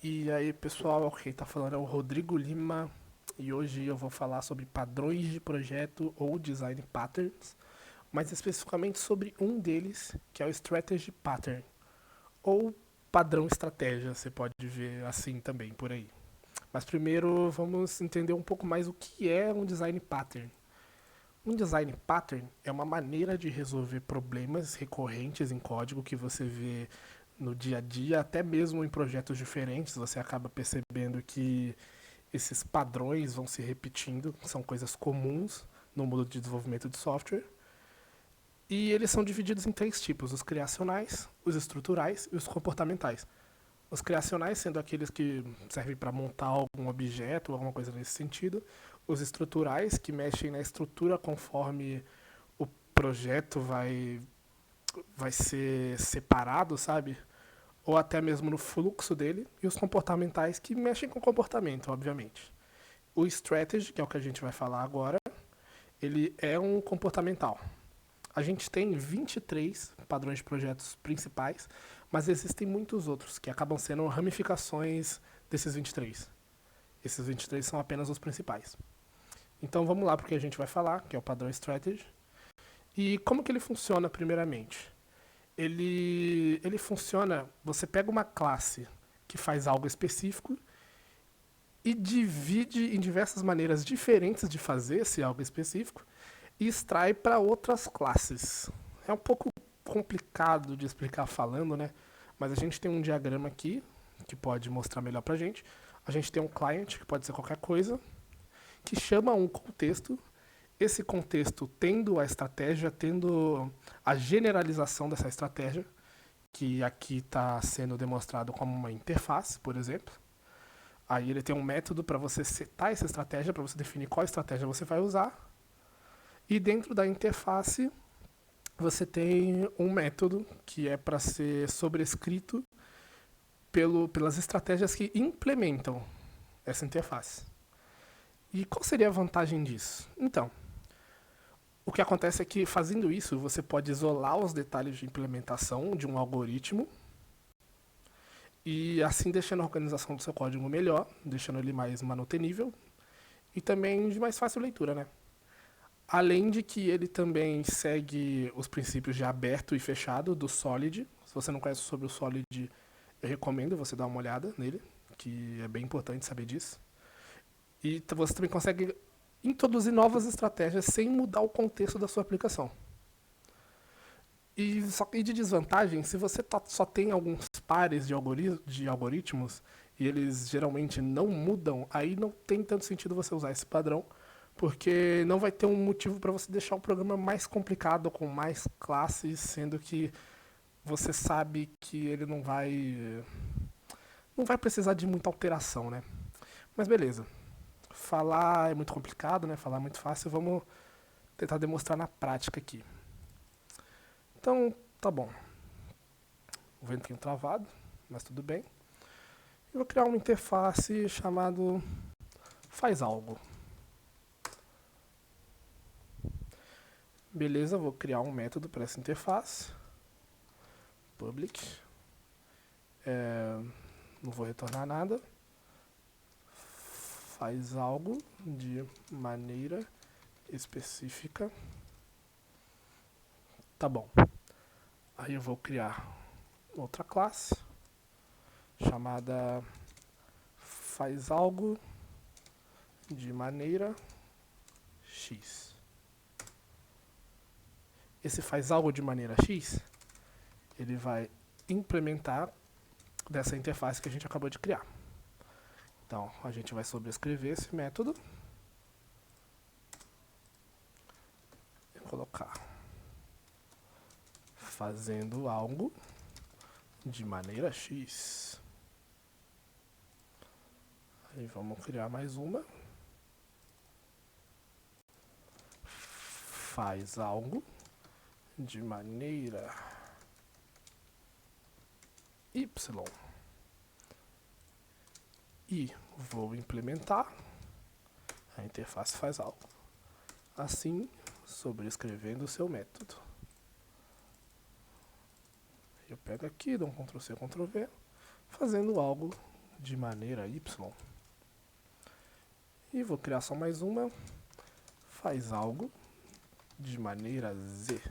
E aí, pessoal, quem tá falando é o Rodrigo Lima e hoje eu vou falar sobre padrões de projeto ou design patterns, mais especificamente sobre um deles, que é o strategy pattern, ou padrão estratégia, você pode ver assim também por aí. Mas primeiro vamos entender um pouco mais o que é um design pattern. Um design pattern é uma maneira de resolver problemas recorrentes em código que você vê no dia a dia, até mesmo em projetos diferentes, você acaba percebendo que esses padrões vão se repetindo, são coisas comuns no mundo de desenvolvimento de software. E eles são divididos em três tipos: os criacionais, os estruturais e os comportamentais. Os criacionais sendo aqueles que servem para montar algum objeto ou alguma coisa nesse sentido. Os estruturais, que mexem na estrutura conforme o projeto vai ser separado, sabe? Ou até mesmo no fluxo dele. E os comportamentais, que mexem com o comportamento, obviamente. O strategy, que é o que a gente vai falar agora, ele é um comportamental. A gente tem 23 padrões de projetos principais, mas existem muitos outros que acabam sendo ramificações desses 23. Esses 23 são apenas os principais. Então vamos lá porque a gente vai falar, que é o padrão strategy. E como que ele funciona primeiramente? Ele funciona, você pega uma classe que faz algo específico e divide em diversas maneiras diferentes de fazer esse algo específico e extrai para outras classes. É um pouco complicado de explicar falando, né? Mas a gente tem um diagrama aqui que pode mostrar melhor pra gente. A gente tem um client, que pode ser qualquer coisa, que chama um contexto. Esse contexto tendo a estratégia, tendo a generalização dessa estratégia, que aqui está sendo demonstrado como uma interface, por exemplo. Aí ele tem um método para você setar essa estratégia, para você definir qual estratégia você vai usar. E dentro da interface você tem um método que é para ser sobrescrito pelas estratégias que implementam essa interface. E qual seria a vantagem disso? Então, o que acontece é que fazendo isso você pode isolar os detalhes de implementação de um algoritmo e assim deixando a organização do seu código melhor, deixando ele mais manutenível e também de mais fácil leitura, né? Além de que ele também segue os princípios de aberto e fechado do Solid. Se você não conhece sobre o Solid, eu recomendo você dar uma olhada nele, que é bem importante saber disso. E você também consegue introduzir novas estratégias sem mudar o contexto da sua aplicação. E de desvantagem, se você só tem alguns pares de algoritmos e eles geralmente não mudam, aí não tem tanto sentido você usar esse padrão, porque não vai ter um motivo para você deixar o programa mais complicado, com mais classes, sendo que você sabe que ele não vai precisar de muita alteração, né? Mas beleza. Falar é muito complicado, né? Falar é muito fácil. Vamos tentar demonstrar na prática aqui. Então, tá bom. O ventinho travado, mas tudo bem. Eu vou criar uma interface chamado faz algo. Beleza, vou criar um método para essa interface. Public. Não vou retornar nada. Faz algo de maneira específica. Tá bom. Aí eu vou criar outra classe chamada faz algo de maneira X. Esse faz algo de maneira X, ele vai implementar dessa interface que a gente acabou de criar. Então, a gente vai sobrescrever esse método e colocar fazendo algo de maneira X. Aí vamos criar mais uma. Faz algo de maneira Y. E vou implementar. A interface faz algo. Assim, sobrescrevendo o seu método. Eu pego aqui, dou um Ctrl+C, Ctrl+V, fazendo algo de maneira Y. E vou criar só mais uma. Faz algo de maneira Z.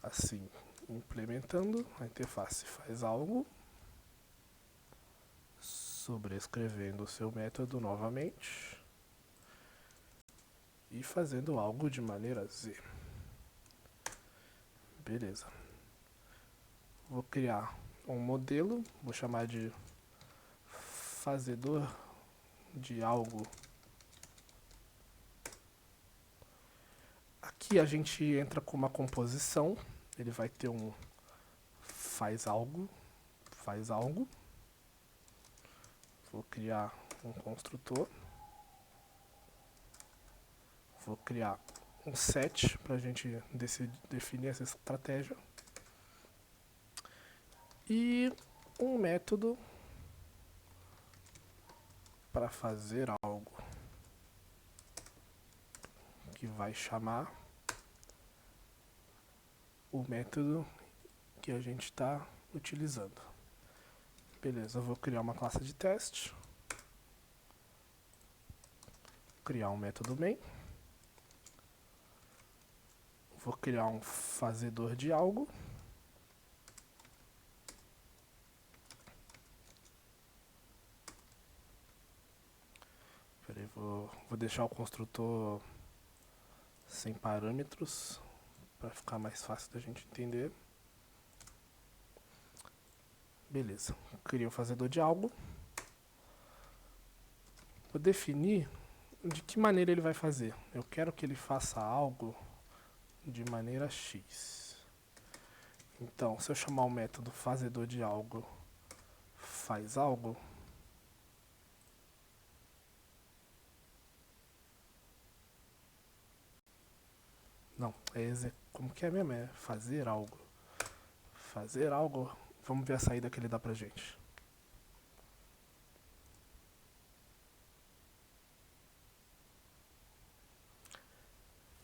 Assim, implementando a interface faz algo, sobrescrevendo o seu método novamente e fazendo algo de maneira Z. Beleza. Vou criar um modelo, vou chamar de fazedor de algo. Aqui a gente entra com uma composição, ele vai ter um faz algo. Vou criar um construtor. Vou criar um set para a gente definir essa estratégia. E um método para fazer algo, que vai chamar o método que a gente está utilizando. Beleza, eu vou criar uma classe de teste. Criar um método main. Vou criar um fazedor de algo. Peraí, vou deixar o construtor sem parâmetros para ficar mais fácil da gente entender. Beleza, criei um fazedor de algo. Vou definir de que maneira ele vai fazer. Eu quero que ele faça algo de maneira X. Então, se eu chamar o método fazedor de algo faz algo, não, como que é mesmo? É fazer algo. Fazer algo, vamos ver a saída que ele dá pra gente.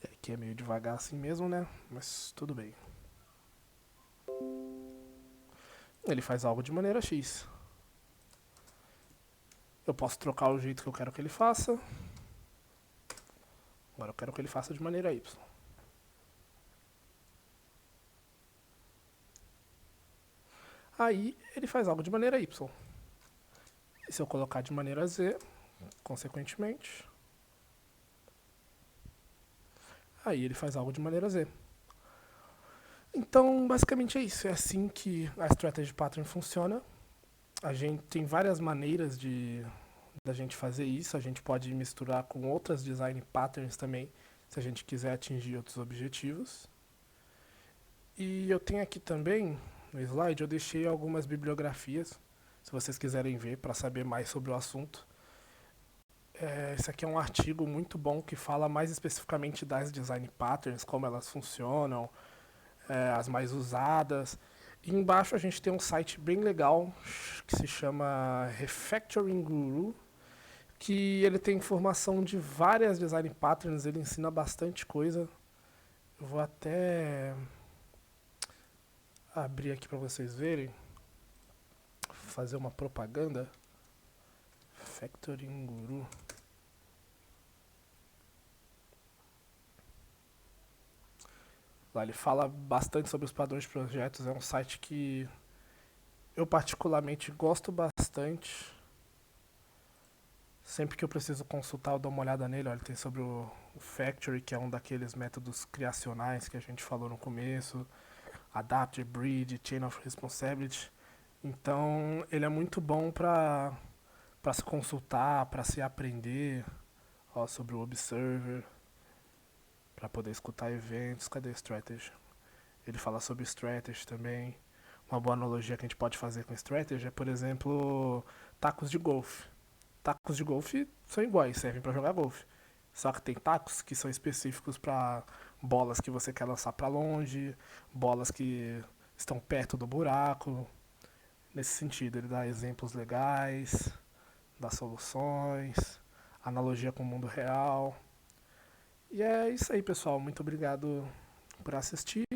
Aqui é meio devagar assim mesmo, né? Mas tudo bem. Ele faz algo de maneira X. Eu posso trocar o jeito que eu quero que ele faça. Agora eu quero que ele faça de maneira Y. Aí ele faz algo de maneira Y. E se eu colocar de maneira Z, consequentemente, aí ele faz algo de maneira Z. Então, basicamente é isso. É assim que a Strategy Pattern funciona. A gente tem várias maneiras da gente fazer isso. A gente pode misturar com outras design patterns também, se a gente quiser atingir outros objetivos. E eu tenho aqui também, no slide, eu deixei algumas bibliografias, se vocês quiserem ver, para saber mais sobre o assunto. Esse aqui é um artigo muito bom que fala mais especificamente das design patterns, como elas funcionam, as mais usadas. E embaixo a gente tem um site bem legal que se chama Refactoring Guru, que ele tem informação de várias design patterns, ele ensina bastante coisa. Eu vou até abrir aqui para vocês verem, fazer uma propaganda. Refactoring Guru. Lá ele fala bastante sobre os padrões de projetos, é um site que eu particularmente gosto bastante. Sempre que eu preciso consultar, eu dou uma olhada nele. Olha, tem sobre o Factory, que é um daqueles métodos criacionais que a gente falou no começo. Adapt, Breed, Chain of Responsibility. Então, ele é muito bom para se consultar, para se aprender sobre o Observer, para poder escutar eventos. Cadê o Strategy? Ele fala sobre Strategy também. Uma boa analogia que a gente pode fazer com Strategy é, por exemplo, tacos de golfe. Tacos de golfe são iguais, servem para jogar golfe. Só que tem tacos que são específicos para bolas que você quer lançar para longe, bolas que estão perto do buraco. Nesse sentido, ele dá exemplos legais, dá soluções, analogia com o mundo real. E é isso aí, pessoal. Muito obrigado por assistir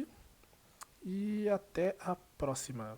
e até a próxima.